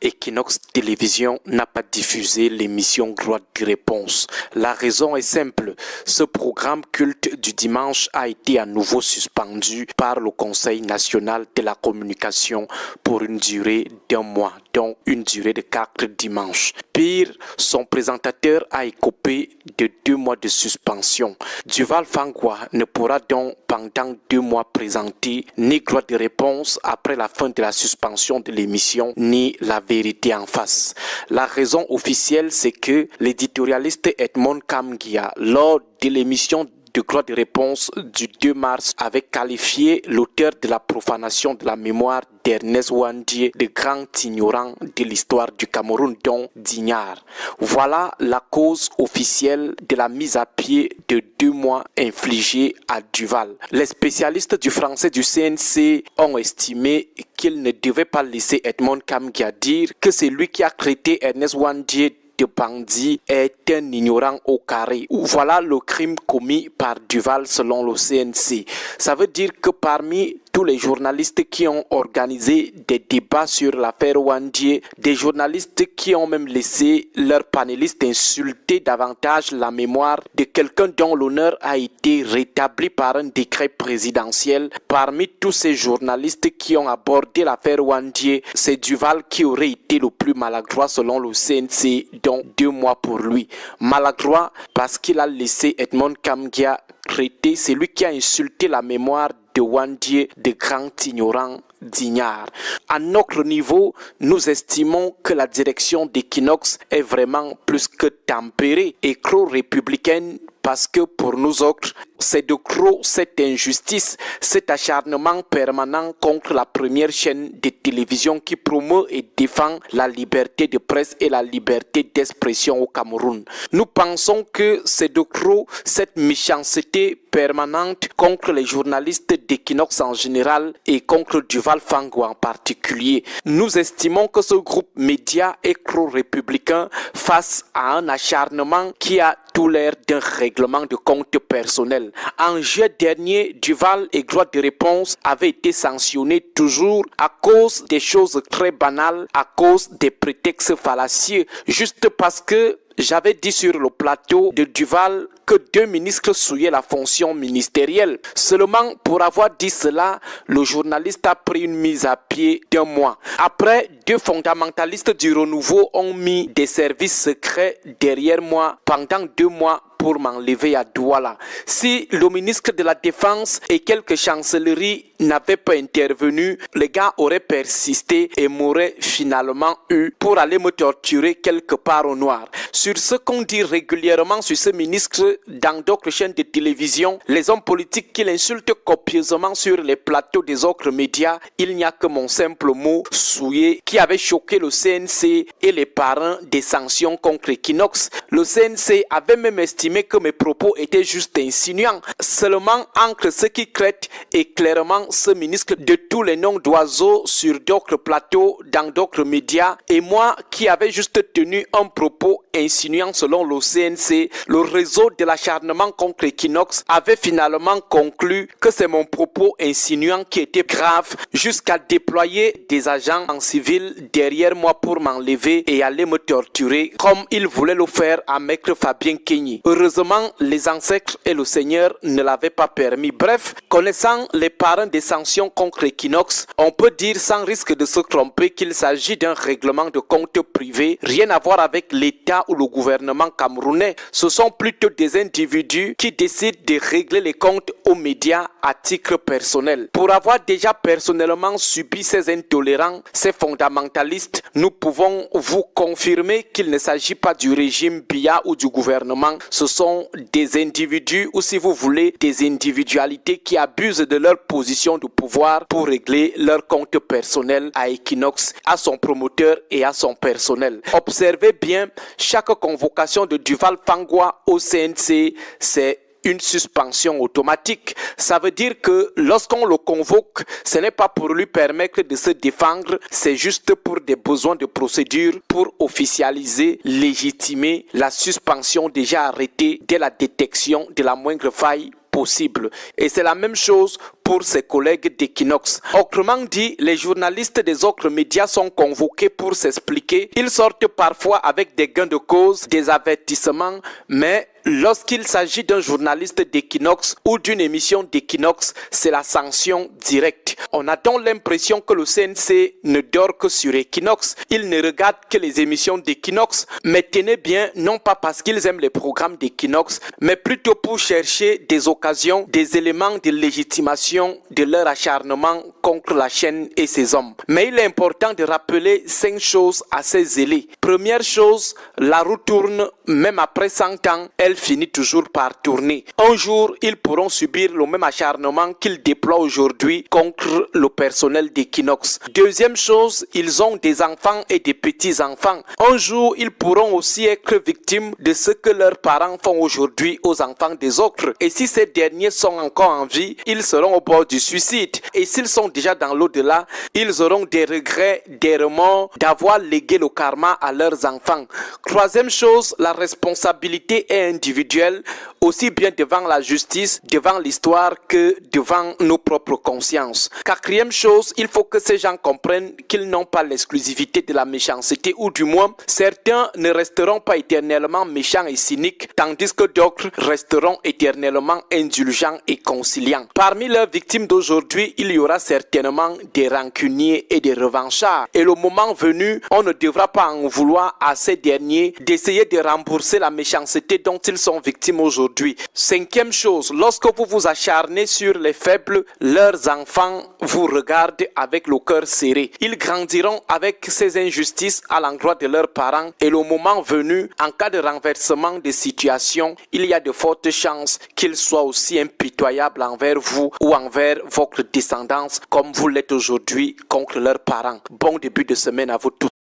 Equinox Télévision n'a pas diffusé l'émission Droit de réponse. La raison est simple. Ce programme culte du dimanche a été à nouveau suspendu par le Conseil national de la communication pour une durée d'1 mois, donc une durée de 4 dimanches. Pire, son présentateur a écopé de 2 mois de suspension. Duval Fangwa ne pourra donc pendant 2 mois présenter ni Droit de réponse après la fin de la suspension de l'émission, ni La vérité en face. La raison officielle, c'est que l'éditorialiste Edmond Kamgia, lors de l'émission de Droit de réponse du 2 mars, avait qualifié l'auteur de la profanation de la mémoire d'Ernest Ouandié de grand ignorant de l'histoire du Cameroun, dont d'ignare. Voilà la cause officielle de la mise à pied de 2 mois infligée à Duval. Les spécialistes du français du CNC ont estimé qu'il ne devait pas laisser Edmond Kamgia dire que c'est lui qui a traité Ernest Ouandié de bandit est un ignorant au carré. Voilà le crime commis par Duval selon le CNC. Ça veut dire que parmi tous les journalistes qui ont organisé des débats sur l'affaire Ouandié, des journalistes qui ont même laissé leurs panélistes insulter davantage la mémoire de quelqu'un dont l'honneur a été rétabli par un décret présidentiel, parmi tous ces journalistes qui ont abordé l'affaire Ouandié, c'est Duval qui aurait été le plus maladroit selon le CNC, donc 2 mois pour lui. Maladroit parce qu'il a laissé Edmond Kamgia traiter celui qui a insulté la mémoire de Ouandié de grand ignorant d'ignare. À notre niveau, nous estimons que la direction d'Equinox est vraiment plus que tempérée et pro-républicaine, parce que pour nous autres, c'est de croire cette injustice, cet acharnement permanent contre la première chaîne de télévision qui promeut et défend la liberté de presse et la liberté d'expression au Cameroun. Nous pensons que c'est de croire cette méchanceté permanente contre les journalistes d'Equinox en général et contre Duval Fangwa en particulier. Nous estimons que ce groupe média est pro-républicain face à un acharnement qui a tout l'air d'un règlement de compte personnel. En juillet dernier, Duval et Droit de réponse avaient été sanctionnés toujours à cause des choses très banales, à cause des prétextes fallacieux, juste parce que j'avais dit sur le plateau de Duval que 2 ministres souillaient la fonction ministérielle. Seulement pour avoir dit cela, le journaliste a pris une mise à pied d'1 mois. Après, 2 fondamentalistes du renouveau ont mis des services secrets derrière moi pendant 2 mois pour m'enlever à Douala. Si le ministre de la Défense et quelques chancelleries n'avaient pas intervenu, les gars auraient persisté et m'auraient finalement eu pour aller me torturer quelque part au noir. Sur ce qu'on dit régulièrement sur ce ministre dans d'autres chaînes de télévision, les hommes politiques qui l'insultent copieusement sur les plateaux des autres médias, il n'y a que mon simple mot souillé qui avait choqué le CNC et les parrains des sanctions contre Equinox. Le CNC avait même estimé que mes propos étaient juste insinuants. Seulement entre ceux qui craignent et clairement ce ministre de tous les noms d'oiseaux sur d'autres plateaux, dans d'autres médias, et moi qui avais juste tenu un propos insinuant selon le CNC, le réseau de l'acharnement contre Equinox avait finalement conclu que c'est mon propos insinuant qui était grave, jusqu'à déployer des agents en civil derrière moi pour m'enlever et aller me torturer comme ils voulaient le faire à Maître Fabien Kenyi. Heureusement, les ancêtres et le Seigneur ne l'avaient pas permis. Bref, connaissant les parrains des sanctions contre Equinox, on peut dire sans risque de se tromper qu'il s'agit d'un règlement de compte privé, rien à voir avec l'État ou le gouvernement camerounais. Ce sont plutôt des individus qui décident de régler les comptes aux médias à titre personnel. Pour avoir déjà personnellement subi ces intolérants, ces fondamentalistes, nous pouvons vous confirmer qu'il ne s'agit pas du régime Biya ou du gouvernement. Ce sont des individus ou, si vous voulez, des individualités qui abusent de leur position de pouvoir pour régler leur compte personnel à Equinox, à son promoteur et à son personnel. Observez bien, chaque convocation de Duval Fangwa au CNC, c'est une suspension automatique. Ça veut dire que lorsqu'on le convoque, ce n'est pas pour lui permettre de se défendre, c'est juste pour des besoins de procédure, pour officialiser, légitimer la suspension déjà arrêtée dès la détection de la moindre faille possible. Et c'est la même chose pour ses collègues d'Equinox. Autrement dit, les journalistes des autres médias sont convoqués pour s'expliquer. Ils sortent parfois avec des gains de cause, des avertissements, mais lorsqu'il s'agit d'un journaliste d'Equinox ou d'une émission d'Equinox, c'est la sanction directe. On a donc l'impression que le CNC ne dort que sur Equinox. Il ne regarde que les émissions d'Equinox, mais tenez bien, non pas parce qu'ils aiment les programmes d'Equinox, mais plutôt pour chercher des occasions, des éléments de légitimation de leur acharnement contre la chaîne et ses hommes. Mais il est important de rappeler 5 choses assez zélées. Première chose, la roue tourne, même après 100 ans, elle finit toujours par tourner. Un jour, ils pourront subir le même acharnement qu'ils déploient aujourd'hui contre le personnel d'Equinox. Deuxième chose, ils ont des enfants et des petits-enfants. Un jour, ils pourront aussi être victimes de ce que leurs parents font aujourd'hui aux enfants des autres. Et si ces derniers sont encore en vie, ils seront au bord du suicide. Et s'ils sont déjà dans l'au-delà, ils auront des regrets, des remords d'avoir légué le karma à leurs enfants. Troisième chose, la responsabilité est individuelle, aussi bien devant la justice, devant l'histoire que devant nos propres consciences. Quatrième chose, il faut que ces gens comprennent qu'ils n'ont pas l'exclusivité de la méchanceté, ou du moins, certains ne resteront pas éternellement méchants et cyniques, tandis que d'autres resteront éternellement indulgents et conciliants. Parmi leurs victimes d'aujourd'hui, il y aura certainement des rancuniers et des revanchards. Et le moment venu, on ne devra pas en vouloir à ces derniers d'essayer de rembourser la méchanceté dont ils sont victimes aujourd'hui. Cinquième chose, lorsque vous vous acharnez sur les faibles, leurs enfants vous regardent avec le cœur serré. Ils grandiront avec ces injustices à l'endroit de leurs parents et le moment venu, en cas de renversement de situation, il y a de fortes chances qu'ils soient aussi impitoyables envers vous ou envers votre descendance comme vous l'êtes aujourd'hui contre leurs parents. Bon début de semaine à vous tous.